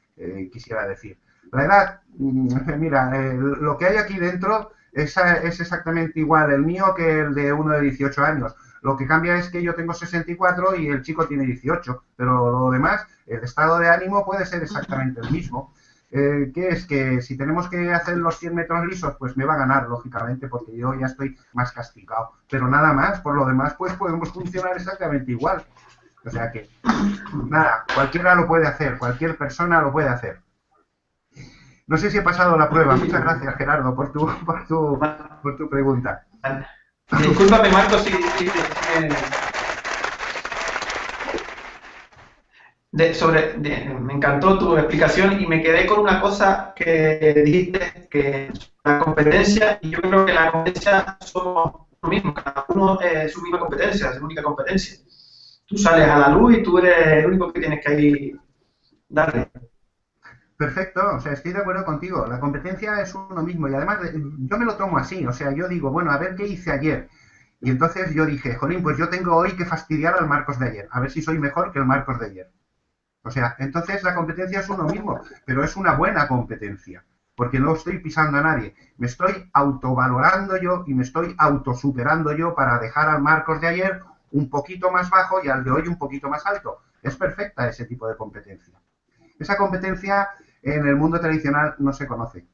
quisiera decir. La edad, mira, lo que hay aquí dentro es exactamente igual el mío que el de uno de 18 años. Lo que cambia es que yo tengo 64 y el chico tiene 18, pero lo demás, el estado de ánimo puede ser exactamente el mismo. Que es que si tenemos que hacer los 100 metros lisos, pues me va a ganar, lógicamente, porque yo ya estoy más castigado. Pero nada más, por lo demás, pues podemos funcionar exactamente igual. O sea que, nada, cualquiera lo puede hacer, cualquier persona lo puede hacer. No sé si he pasado la prueba. Muchas gracias, Gerardo, por tu pregunta. Discúlpame, Marcos, me encantó tu explicación y me quedé con una cosa que dijiste, que la competencia, y yo creo que la competencia somos lo mismo, cada uno es su misma competencia, es su única competencia. Tú sales a la luz y tú eres el único que tienes que ir darle. Perfecto, o sea, estoy de acuerdo contigo. La competencia es uno mismo y además yo me lo tomo así, o sea, yo digo, bueno, a ver qué hice ayer. Y entonces yo dije, jolín, pues yo tengo hoy que fastidiar al Marcos de ayer, a ver si soy mejor que el Marcos de ayer. O sea, entonces la competencia es uno mismo, pero es una buena competencia, porque no estoy pisando a nadie. Me estoy autovalorando yo y me estoy autosuperando yo para dejar al Marcos de ayer un poquito más bajo y al de hoy un poquito más alto. Es perfecta ese tipo de competencia. Esa competencia en el mundo tradicional no se conoce.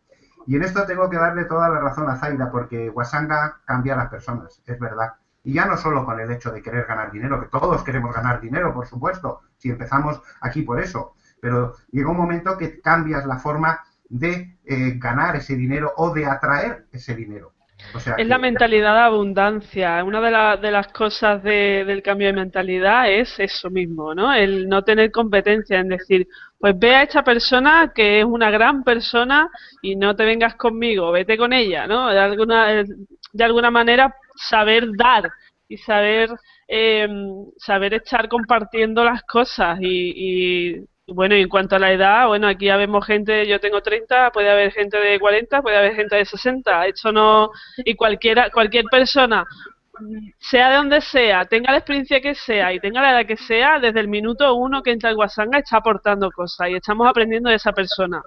Y en esto tengo que darle toda la razón a Zaida, porque Wasanga cambia a las personas, es verdad. Y ya no solo con el hecho de querer ganar dinero, que todos queremos ganar dinero, por supuesto, si empezamos aquí por eso, pero llega un momento que cambias la forma de ganar ese dinero o de atraer ese dinero. O sea, es la mentalidad de abundancia. Una de las cosas del cambio de mentalidad es eso mismo, ¿no? El no tener competencia, en decir, pues ve a esta persona que es una gran persona y no te vengas conmigo, vete con ella, ¿no? De alguna manera saber dar y saber estar compartiendo las cosas y bueno, y en cuanto a la edad, bueno, aquí ya vemos gente, yo tengo 30, puede haber gente de 40, puede haber gente de 60, esto no, y cualquier persona, sea de donde sea, tenga la experiencia que sea y tenga la edad que sea, desde el minuto 1 que entra el Wasanga está aportando cosas y estamos aprendiendo de esa persona.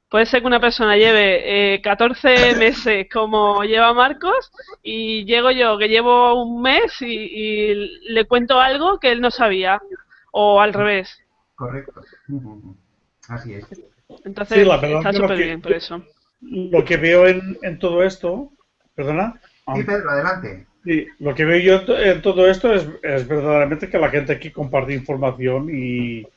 Puede ser que una persona lleve 14 meses como lleva Marcos y llego yo que llevo un mes y le cuento algo que él no sabía, o al revés. Correcto. Así es. Entonces, sí, la verdad está que súper bien por eso. Lo que veo en todo esto, perdona. Sí, Pedro, adelante. Sí, lo que veo yo en todo esto es verdaderamente que la gente aquí comparte información y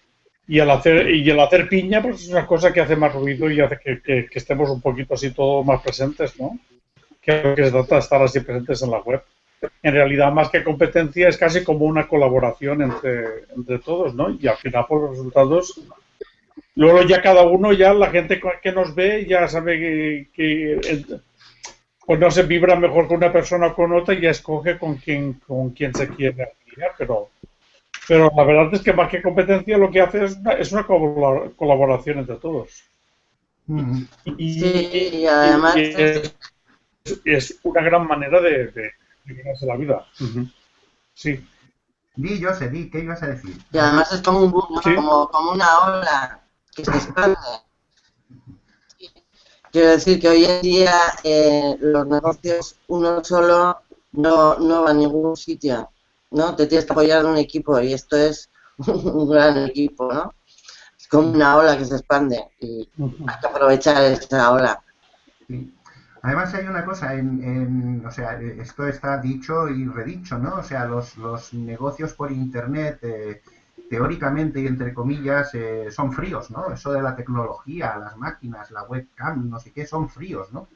el hacer piña pues es una cosa que hace más ruido y hace que estemos un poquito así todos más presentes, ¿no? Que se trata de estar así presentes en la web. En realidad, más que competencia, es casi como una colaboración entre todos, ¿no? Y al final, por los resultados, luego ya cada uno, ya la gente que nos ve, ya sabe que pues no se vibra mejor con una persona o con otra y ya escoge con quién se quiere afiliar, pero la verdad es que más que competencia lo que hace es una colaboración entre todos. Sí, y además es una gran manera de ganarse la vida. Sí. Di, ¿qué ibas a decir? Y además es como un boom, ¿no? Sí. Como una ola que se expande. Quiero decir que hoy en día los negocios uno solo no va a ningún sitio, ¿no? Te tienes que apoyar de un equipo y esto es un gran equipo, ¿no? Es como una ola que se expande y hay que aprovechar esa ola. Sí. Además hay una cosa, o sea, esto está dicho y redicho, ¿no? O sea, los negocios por internet, teóricamente y entre comillas, son fríos, ¿no? Eso de la tecnología, las máquinas, la webcam, no sé qué, son fríos, ¿no?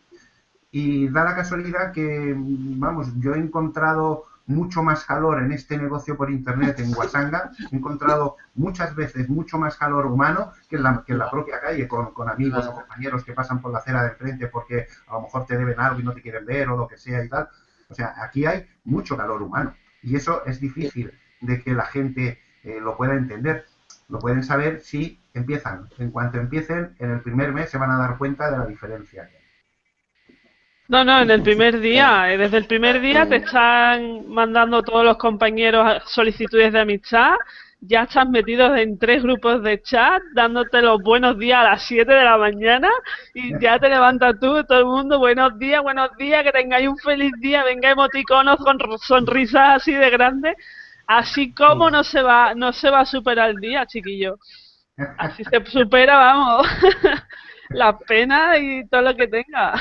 Y da la casualidad que, vamos, yo he encontrado mucho más calor en este negocio por internet en Wasanga, he encontrado muchas veces mucho más calor humano que en la propia calle, con amigos o compañeros que pasan por la acera de frente porque a lo mejor te deben algo y no te quieren ver o lo que sea y tal. O sea, aquí hay mucho calor humano y eso es difícil de que la gente lo pueda entender. Lo pueden saber si empiezan. En cuanto empiecen, en el primer mes se van a dar cuenta de la diferencia. No, en el primer día, desde el primer día te están mandando todos los compañeros solicitudes de amistad, ya estás metido en 3 grupos de chat, dándote los buenos días a las 7 de la mañana y ya te levantas tú, todo el mundo, buenos días, que tengáis un feliz día, venga emoticonos con sonrisas así de grandes, así como no se va a superar el día, chiquillo. Así se supera, vamos, las penas y todo lo que tenga.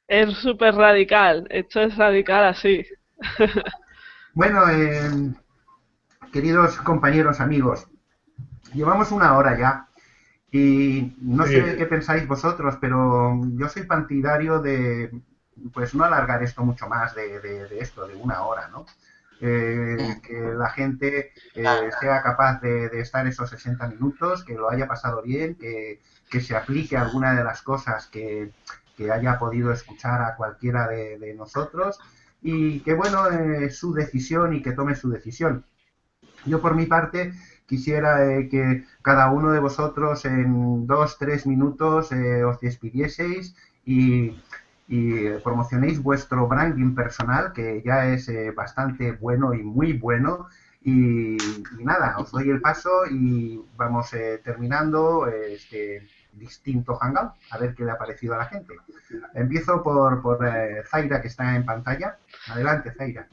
Es súper radical, esto es radical así. Bueno, queridos compañeros, amigos, llevamos una hora ya y no sé qué pensáis vosotros, pero yo soy partidario de, pues, no alargar esto mucho más de esto, de una hora, ¿no? Que la gente sea capaz de estar esos 60 minutos, que lo haya pasado bien, que se aplique alguna de las cosas que haya podido escuchar a cualquiera de nosotros y que, bueno, su decisión y que tome su decisión. Yo, por mi parte, quisiera que cada uno de vosotros en 2-3 minutos os despidieseis y promocionéis vuestro branding personal, que ya es bastante bueno y muy bueno. Y nada, os doy el paso y vamos terminando este distinto hangout, a ver qué le ha parecido a la gente. Empiezo por Zaira, que está en pantalla. Adelante, Zaira.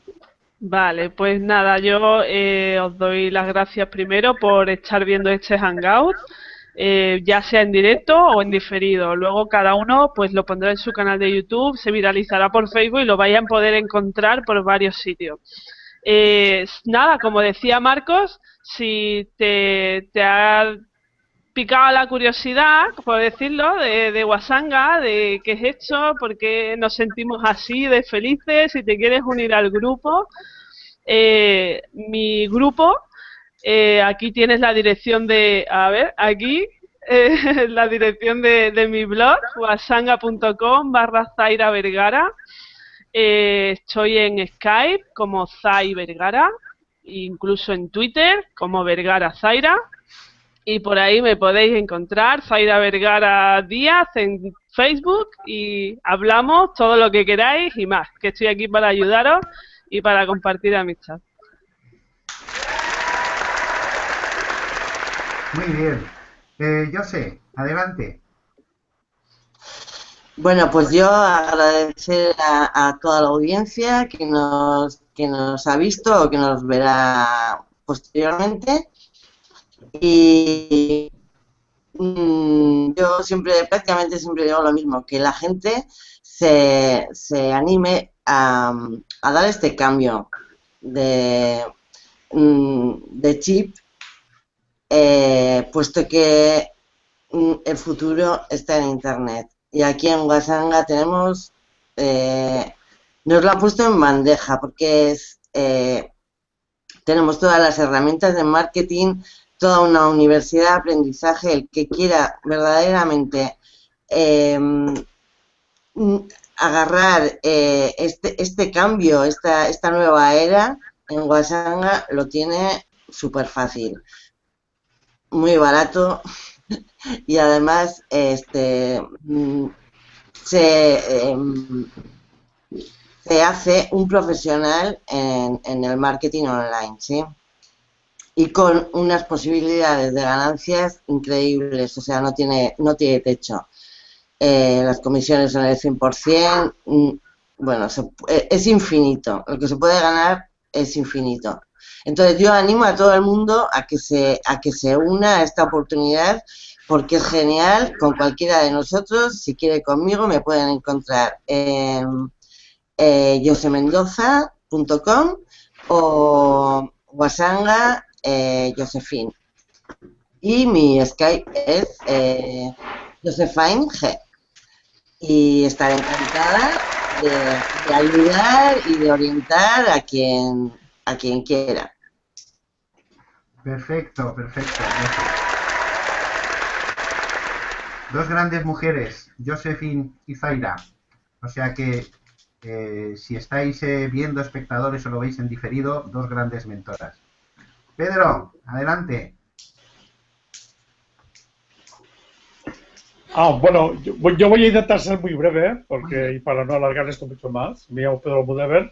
Vale, pues nada, yo os doy las gracias primero por estar viendo este hangout, ya sea en directo o en diferido. Luego cada uno pues lo pondrá en su canal de YouTube, se viralizará por Facebook y lo vayan a poder encontrar por varios sitios. Nada, como decía Marcos, si te ha picado la curiosidad, por decirlo, de Wasanga, de qué es esto, por qué nos sentimos así de felices, si te quieres unir al grupo. Mi grupo, aquí tienes la dirección de, a ver, aquí, la dirección de mi blog, wasanga.com/Zaira Vergara. Estoy en Skype como Zai Vergara, incluso en Twitter como Vergara Zaira. Y por ahí me podéis encontrar, Zaira Vergara Díaz, en Facebook, y hablamos todo lo que queráis y más, que estoy aquí para ayudaros y para compartir amistad. Muy bien. José, adelante. Bueno, pues yo agradecer a toda la audiencia que nos ha visto o que nos verá posteriormente. Y yo prácticamente siempre digo lo mismo, que la gente se anime a dar este cambio de chip, puesto que el futuro está en Internet. Y aquí en Wasanga tenemos, nos lo han puesto en bandeja, porque tenemos todas las herramientas de marketing, toda una universidad de aprendizaje. El que quiera verdaderamente agarrar este cambio, esta nueva era, en Wasanga lo tiene súper fácil, muy barato y además se hace un profesional en el marketing online, ¿sí? Y con unas posibilidades de ganancias increíbles, o sea, no tiene techo. Las comisiones son el 100%, bueno, es infinito, lo que se puede ganar es infinito. Entonces yo animo a todo el mundo a que se una a esta oportunidad, porque es genial. Con cualquiera de nosotros, si quiere conmigo, me pueden encontrar en josemendoza.com o Wasanga Josephine. Y mi Skype es Josephine G. Y estaré encantada de ayudar y de orientar a quien quiera. Perfecto, perfecto. Dos grandes mujeres, Josephine y Zaira. O sea que si estáis viendo, espectadores, o lo veis en diferido, dos grandes mentoras. Pedro, adelante. Bueno, yo voy a intentar ser muy breve, porque y para no alargar esto mucho más. Me llamo Pedro Almudever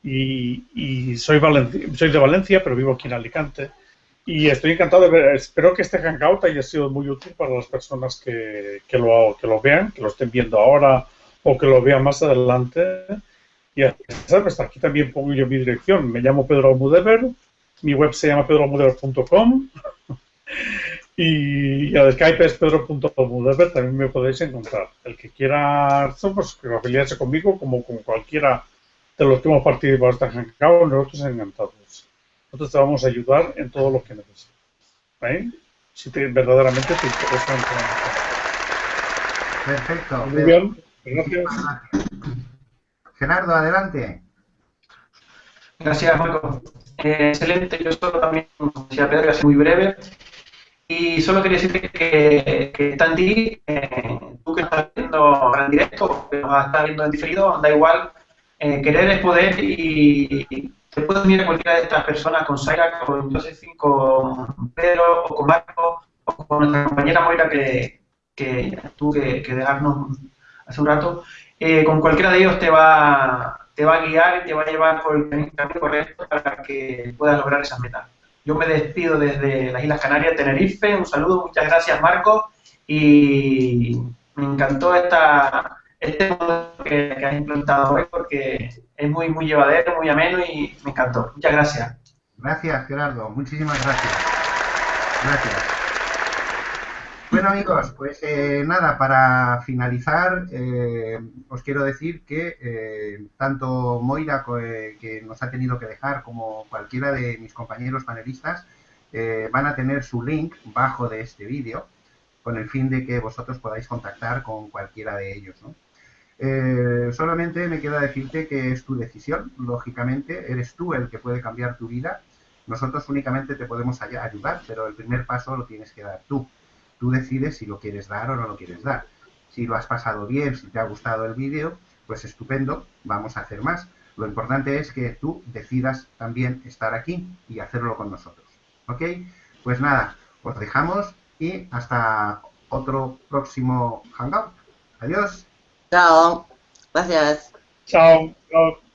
y soy de Valencia, pero vivo aquí en Alicante. Y estoy encantado de ver, espero que este hangout haya sido muy útil para las personas que lo vean, que lo estén viendo ahora o que lo vean más adelante. Y ¿sabes? Aquí también pongo yo mi dirección. Me llamo Pedro Almudever, mi web se llama pedroalmudever.com. Y el Skype es pedro.almudever, también me podéis encontrar. El que quiera pues, afiliarse conmigo, como con cualquiera de los que hemos participado en este hangout, nosotros encantados. Nosotros te vamos a ayudar en todo lo que necesites. ¿Vale? Si verdaderamente te interesa. Perfecto. Muy bien, gracias. Gerardo, adelante. Gracias, Marco. Excelente. Yo solo también, como decía Pedro, voy a ser muy breve. Y solo quería decirte que Tandy, tú que estás viendo ahora en directo, que nos estás viendo en diferido, da igual, querer es poder y te puedes unir a cualquiera de estas personas, con Zaira, con Josephine, con Pedro, o con Marco, o con nuestra compañera Moira que tuvo que dejarnos hace un rato. Con cualquiera de ellos te va a guiar y te va a llevar por el camino correcto para que puedas lograr esas metas. Yo me despido desde las Islas Canarias, Tenerife. Un saludo, muchas gracias, Marco. Y me encantó este modo que has implementado hoy porque es muy, muy llevadero, muy ameno y me encantó. Muchas gracias. Gracias, Gerardo. Muchísimas gracias. Gracias. Bueno, amigos, pues nada, para finalizar, os quiero decir que tanto Moira, que nos ha tenido que dejar, como cualquiera de mis compañeros panelistas, van a tener su link bajo de este vídeo, con el fin de que vosotros podáis contactar con cualquiera de ellos, ¿no? Solamente me queda decirte que es tu decisión, lógicamente, eres tú el que puede cambiar tu vida. Nosotros únicamente te podemos ayudar, pero el primer paso lo tienes que dar tú. Tú decides si lo quieres dar o no lo quieres dar. Si lo has pasado bien, si te ha gustado el vídeo, pues estupendo, vamos a hacer más. Lo importante es que tú decidas también estar aquí y hacerlo con nosotros. ¿Ok? Pues nada, os dejamos y hasta otro próximo hangout. Adiós. Chao. Gracias. Chao. Chao.